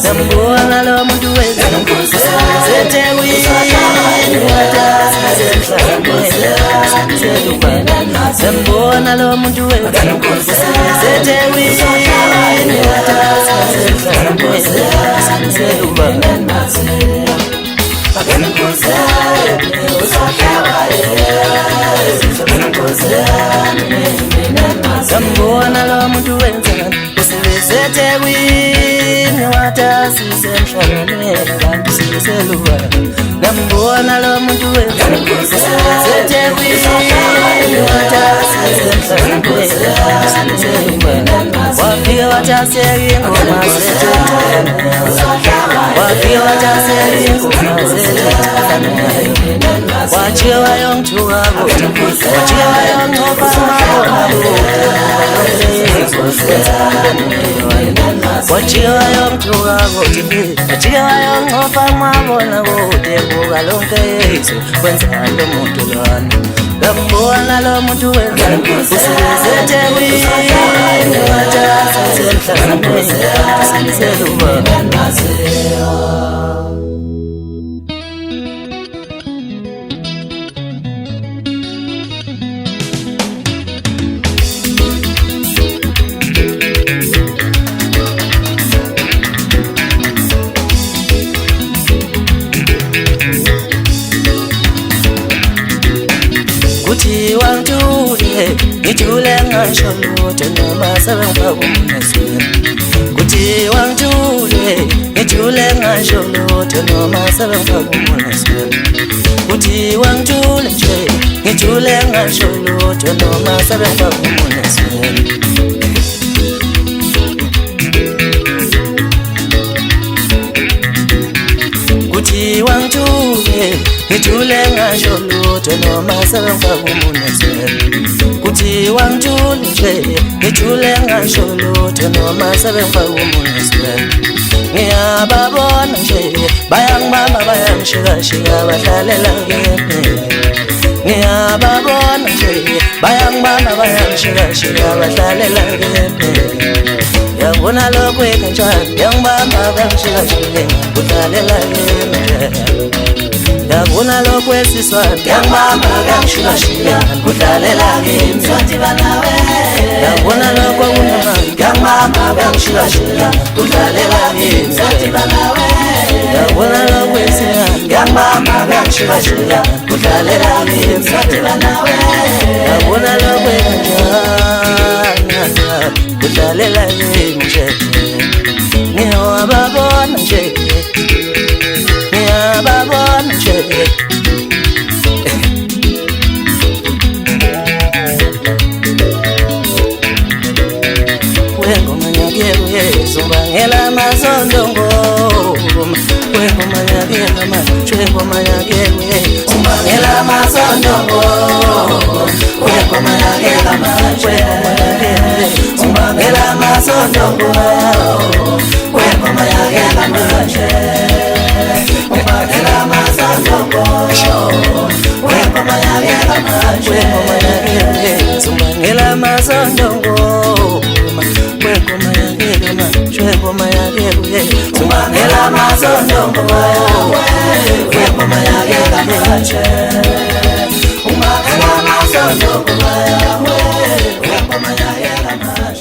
Sambona lo muntu wenza Sambona lo muntu wenza Sambona lo muntu wenza Ngambona lo muntu wenza wafika wataseka ingoma wachiwa yongithukabo wachiwa yongcofa wachiwa yongithukabo wachiwa yongcofa mabona kude buka lonke Yesu kwenza lo muntu lona ngambona lo muntu wenza Ngijule ngasho lutho noma sebengifaka umunezweni Kuthi wangijule ngijule ngasho lutho noma sebengifaka umunezweni Kuthi wangijule nje ngijule ngasho lutho noma sebengifaka umunezweni Kuthi wangijule ngijule ngasho lutho noma sebengifaka umunezweni Kuthi wangijule nje ngijule ngasho lutho noma sebengifaka umunezweni Ngiyababona nje bayangibamba bayangishika bahlalela kimi Ngiyababona nje bayangibamba bayangishika bahlalela kimi Yangibona lokho kanjani yangibamba bayangishika bahlalela kimi Yangibona lokho esiswani yangibamba yangishika kudlalela kimi Santibanawe Yangibona lokho kunamanga yangibamba yangishika kudlalela kimi Santibanawe Yangibona lokho esiswani yangibamba yangishika kudlalela kimi Santibanawe Yangibona lokho kanjani kudlalela kimi Ngiyababona nje Ngiyababona nje Ngoma Ngiyakuyeka ubangela amasondo ngoma Ngoma Ngiyakuyeka manje Ngoma Ngiyakuyeka ubangela amasondo ngoma Ngoma Ngiyakuyeka manje ubangela amasondo ngoma Ngoma Ngiyakuyeka manje ubangela amasondo ngoma Ngoma Ngiyakuyeka manje ubangela amasondo ngoma Ngoma Ngiyakuyeka ubangela amasondo ngoma Ngoma Ngiyakuyeka manje ubangela amasondo ngoma Ngoma Ngiyakuyeka manje